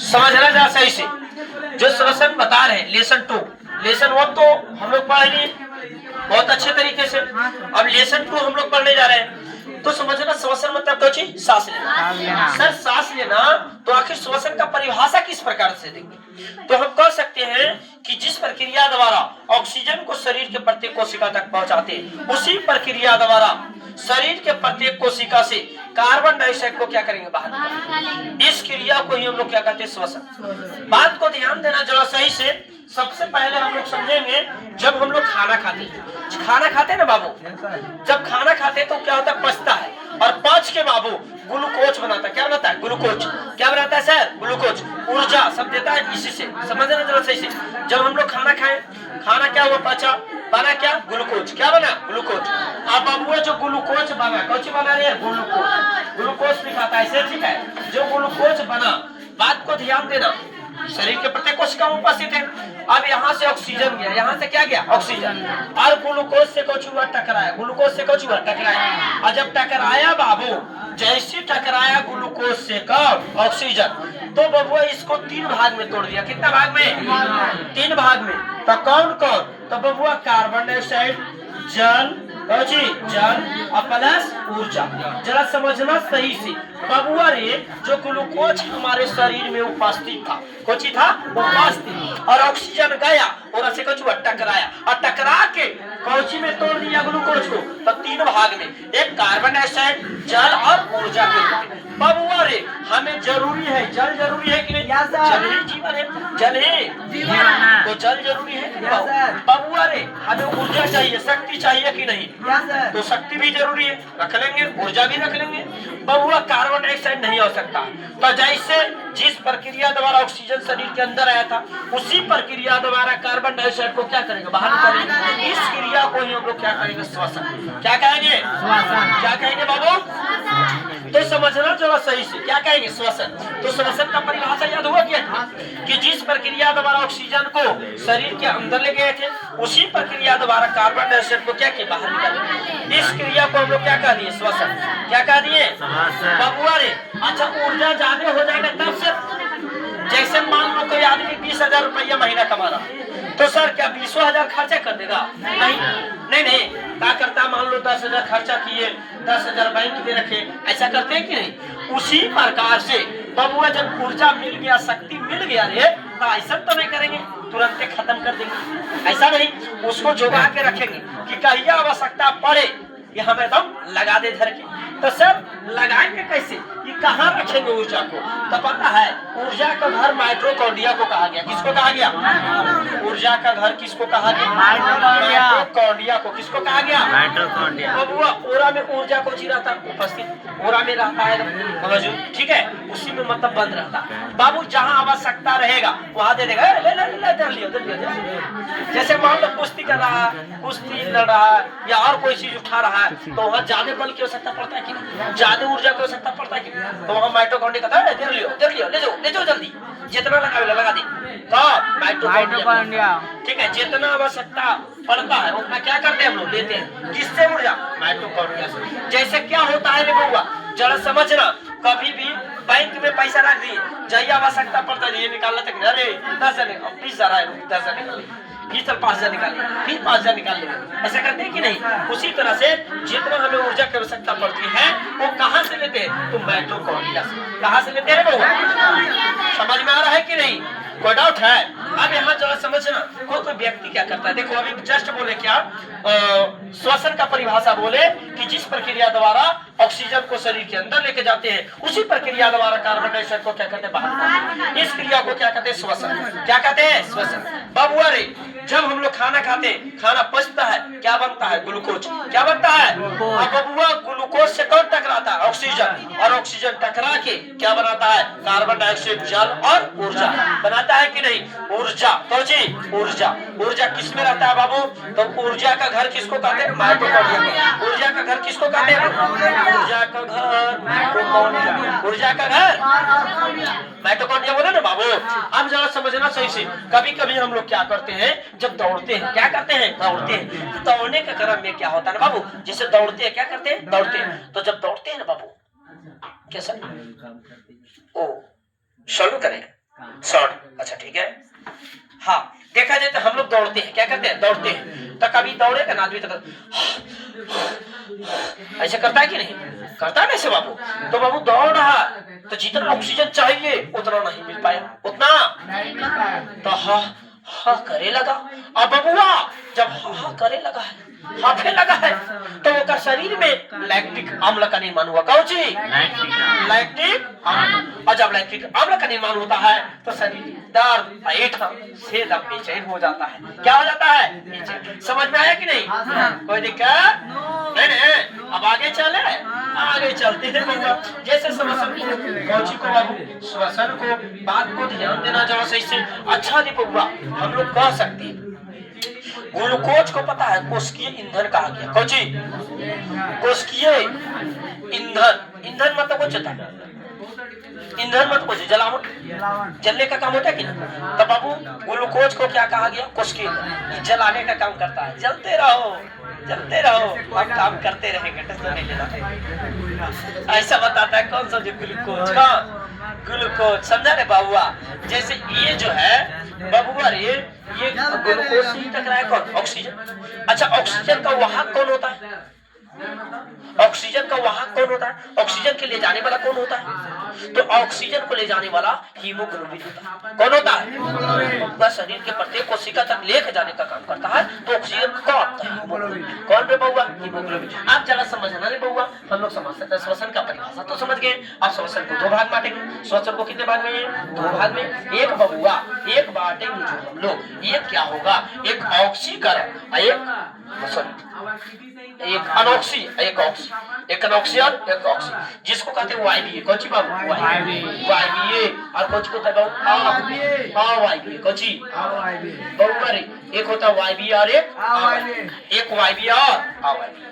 समझना जरा सही से। जो श्वसन बता रहे हैं लेसन 2, लेसन 1 तो हम लोग पढ़े नहीं बहुत अच्छे तरीके से, अब लेसन 2 हम लोग पढ़ने जा रहे हैं। तो समझना श्वसन मतलब तो चीज सांस लेना। सर सांस लेना तो आखिर श्वसन का परिभाषा किस प्रकार से देंगे? तो हम कह सकते हैं कि जिस प्रक्रिया द्वारा ऑक्सीजन को शरीर के प्रत्येक कोशिका तक पहुंचाते हैं, उसी प्रक्रिया द्वारा शरीर के प्रत्येक कोशिका से कार्बन डाइऑक्साइड को क्या करेंगे? बाहर निकालेंगे। इस क्रिया को ही हम लोग क्या कहते हैं? श्वसन। बात को ध्यान देना जरा सही से। सबसे पहले हम लोग समझेंगे, जब हम लोग खाना खाते हैं ना बाबू, जब खाना खाते हैं तो क्या होता है? पचता है, और पच के बाबू ग्लूकोज बनाता है। क्या बनाता है? ग्लूकोज। क्या बनाता है सर? ग्लूकोज। ऊर्जा सब देता है इसी से। समझना जरा सही से। जब हम लोग खाना खाएं, खाना क्या हुआ? पचा, बना क्या? ग्लूकोज। क्या बना? ग्लूकोज। अब बाबू जो ग्लूकोज बना, कौन सी बना रही है? ग्लूकोज। ग्लूकोज लिखाता है ऐसे, ठीक है। जो ग्लूकोज बना, बात को ध्यान देना, शरीर के प्रत्येक कोशिका में उपस्थित है। अब यहाँ से ऑक्सीजन गया, यहाँ से क्या गया? ऑक्सीजन। और ग्लूकोज से कुछ हुआ? टकराया। ग्लूकोज से कुछ हुआ? टकराया। और जब टकराया बाबू, जैसे टकराया ग्लूकोज से कब? ऑक्सीजन, तो बबुआ इसको 3 भाग में तोड़ दिया। कितना भाग में? 3 भाग में। तो कौन कौन? तो बबुआ कार्बन डाइऑक्साइड, जल, जल और प्लस ऊर्जा। जरा समझना सही से बबुआ रे, जो ग्लूकोज हमारे शरीर में उपस्थित था, कुछ था उपस्थित, और ऑक्सीजन गया और ऐसे कुछ टकराया, और टकरा के कौची में तोड़ दिया ग्लूकोज को? तो 3 भाग में, एक कार्बन डाइऑक्साइड, जल और ऊर्जा के रूप में। बबुआ रे हमें जरूरी है, जल जरूरी है कि नहीं? जल ही जीवन है, जल है जीवन, तो जल जरूरी है कि नहीं? बबुआ रे हमें ऊर्जा चाहिए, शक्ति चाहिए कि नहीं? तो शक्ति भी जरूरी है, रख लेंगे, ऊर्जा भी रख लेंगे। बबुआ कार्बन डाइऑक्साइड नहीं हो सकता, तो जैसे जिस प्रक्रिया द्वारा ऑक्सीजन शरीर के अंदर आया था, उसी प्रक्रिया द्वारा कार्बन डाइऑक्साइड को क्या करेंगे? बाहर निकालेंगे। इस क्रिया को ही हम लोग क्या करेंगे? श्वसन। क्या कहेंगे? श्वसन। क्या कहेंगे बाबू? तो समझना जरा सही से, क्या कहेंगे? श्वसन। तो श्वसन का परिभाषा याद हुआ क्या? कि जिस प्रक्रिया द्वारा ऑक्सीजन को शरीर के अंदर ले गए थे, उसी प्रक्रिया द्वारा कार्बन डाइऑक्साइड को क्या किया? बाहर निकाले। इस क्रिया को हम लोग क्या कह दिए? श्वसन। क्या कह दिए? बबुआ रे अच्छा ऊर्जा ज्यादा हो जाएगा तब से, जैसे मान लो कोई आदमी 20,000 रुपया महीना कमा रहा, तो सर क्या 20,000 खर्चा कर देगा? नहीं नहीं नहीं, क्या करता? मान लो 10,000 खर्चा किए, 10,000 बैंक में रखे, ऐसा करते हैं कि नहीं? उसी प्रकार से बबुआ जब ऊर्जा मिल गया, शक्ति मिल गया रे, तो ऐसा तो नहीं करेंगे तुरंत खत्म कर देंगे, ऐसा नहीं, उसको जोगा के रखेंगे कि कहिया आवश्यकता पड़े कि हम एकदम लगा दे धर के। तो सब लगाएंगे कैसे? ये कहाँ रखेंगे ऊर्जा को? तो पता है ऊर्जा का घर माइटोकॉन्ड्रिया को कहा गया। किसको कहा गया? ऊर्जा का घर किसको कहा गया? माइटोकॉन्ड्रिया को। किसको कहा गया? माइटोकॉन्ड्रिया। बबुआ ओरा में ऊर्जा को जी रहता उपस्थित, ओरा में रहता है मौजूद, ठीक है, उसी में मतलब बंद रहता। बाबू जहाँ आवश्यकता रहेगा वहाँ दे देगा, ले ले ले दे लियो दे लियो। जैसे मान लो कुश्ती कर रहा है, कुश्ती लड़ रहा है या और कोई चीज उठा रहा है, तो वहाँ ज्यादा बल की आवश्यकता पड़ता है कि नहीं? ज्यादा ऊर्जा की आवश्यकता पड़ता है कि नहीं? तो वहाँ माइटोकॉन्ड्रिया कहता है दे लियो ले जाओ जल्दी, जितना लगा दे। तो माइटोकॉन्ड्रिया, ठीक है, जितना आवश्यकता पड़ता है उतना क्या करते हैं हम लोग? लेते हैं। किससे? ऊर्जा माइटोकॉन्ड्रिया से। जैसे क्या होता है बबुआ जरा समझना, कभी भी बैंक में पैसा रख दिए, जही आवश्यकता पड़ता है ये निकालना तक, अरे 10,000 20,000 है, 10,000 निकाल, फिर 5,000 निकाल, फिर 5,000 निकाल लेंगे, ऐसा करते हैं कि नहीं? उसी तरह से जितना हमें ऊर्जा की आवश्यकता पड़ती है वो कहाँ से लेते हैं? तो माइटोकॉन्ड्रिया से। कहाँ से लेते हैं बबुआ? समझ में आ रहा है कि नहीं? कोई डाउट है? अब यहाँ जरा समझना, कोई व्यक्ति क्या करता है, देखो अभी जस्ट बोले क्या, श्वसन का परिभाषा बोले कि जिस प्रक्रिया द्वारा ऑक्सीजन को शरीर के अंदर लेके जाते हैं, उसी प्रक्रिया द्वारा कार्बन डाइऑक्साइड को क्या कहते हैं? बाहर। इस क्रिया को क्या कहते हैं? श्वसन। क्या कहते हैं? श्वसन। बबुआ रे जब हम लोग खाना खाते, खाना पचता है, क्या बनता है? ग्लूकोज। क्या बनता है? बबुआ ग्लूकोज से कौन टकराता है? ऑक्सीजन, और ऑक्सीजन टकरा के क्या बनाता है? कार्बन डाइऑक्साइड, जल और ऊर्जा बनाता है कि नहीं? ऊर्जा। तो जी ऊर्जा, ऊर्जा किस में रहता है बाबू? तो ऊर्जा का घर किसको कहते हैं? माइटोकॉन्ड्रिया। ऊर्जा का घर किसको कहते हैं? ऊर्जा का घर माइटोकॉन्ड्रिया। ऊर्जा का घर माइटोकॉन्ड्रिया बोले ना बाबू। अब जरा समझना सही से, कभी कभी हम लोग क्या करते हैं, जब दौड़ते हैं, क्या करते हैं? दौड़ते हैं। दौड़ने के क्रम में क्या होता है ना बाबू, जैसे दौड़ते हैं, क्या करते हैं? दौड़ते हैं। तो जब दौड़ते हैं ना बाबू, कैसा ओ शुरू करें, शॉर्ट। अच्छा ठीक है। हाँ देखा जाए तो हम लोग दौड़ते हैं, क्या करते हैं, दौड़ते हैं, तो कभी दौड़ेगा ना आदमी तो ऐसे करता है कि नहीं करता है ना ऐसे बाबू। तो बाबू दौड़ रहा तो जितना ऑक्सीजन चाहिए उतना नहीं मिल पाया, उतना तो हा हा करे लगा। अब बबुआ जब हा हा करे लगा है, हाफे लगा है, तो उसका शरीर में लैक्टिक अम्ल का निर्माण हुआ। कौन सी लैक्टिक अम्ल। और जब लैक्टिक अम्ल का निर्माण होता है तो शरीर दर्द से दम बेचैन हो जाता है। क्या हो जाता है, बेचैन। समझ में आया कि नहीं, कोई दिक्कत नहीं। अब आगे चले, आगे चलते हैं बबुआ। जैसे श्वसन को बाबू, श्वसन को बात को ध्यान देना जरा सही से। अच्छा नहीं बबुआ, हम लोग कह सकते हैं ग्लूकोज को पता है कोशिकीय ईंधन कहा गया। कोची कोशिकीय ईंधन। ईंधन मतलब कुछ होता है, ईंधन मतलब कुछ जलावन, जलने का काम होता है कि ना। तो बाबू ग्लूकोज को क्या कहा गया, कोशिकीय ईंधन। जलाने का काम करता है। जलते रहो जलते रहो, हम काम करते रहेंगे, टेंशन नहीं लेना। ऐसा बताता है कौन सा जो ग्लूकोज का, ग्लूकोज समझा रे बाबुआ। जैसे ये जो है बाबुआ ये ग्लूकोज से टकराया कौन, ऑक्सीजन। अच्छा ऑक्सीजन का वाहक कौन होता है, ऑक्सीजन का वाहक कौन होता है, ऑक्सीजन के ले जाने वाला कौन होता है, तो ऑक्सीजन को ले जाने वाला हीमोग्लोबिन होता है। कौन होता है, पूरा शरीर के प्रत्येक कोशिका तक लेकर जाने का काम करता है। तो ऑक्सीजन कौन आता है, कौन रे बउआ, हीमोग्लोबिन। आप जरा समझना रे बउआ, हम लोग समझ सकते हैं। श्वसन का परिभाषा तो समझ गए। अब श्वसन को दो भाग बांटेंगे। श्वसन को कितने भाग में, दो भाग में। एक बबुआ एक बांटेंगे जो हम लोग, एक क्या होगा, एक ऑक्सीकरण, एक अनॉक्सी, एक ऑक्सी, एक अनॉक्सी और एक ऑक्सी, जिसको कहते हैं वायवीय। कौन सी बाबू, वायवीय। और कौन सी होता है, अवायवीय। कौन सी बउआ रे, एक होता है वायवीय और एक वायवीय और अवायवीय।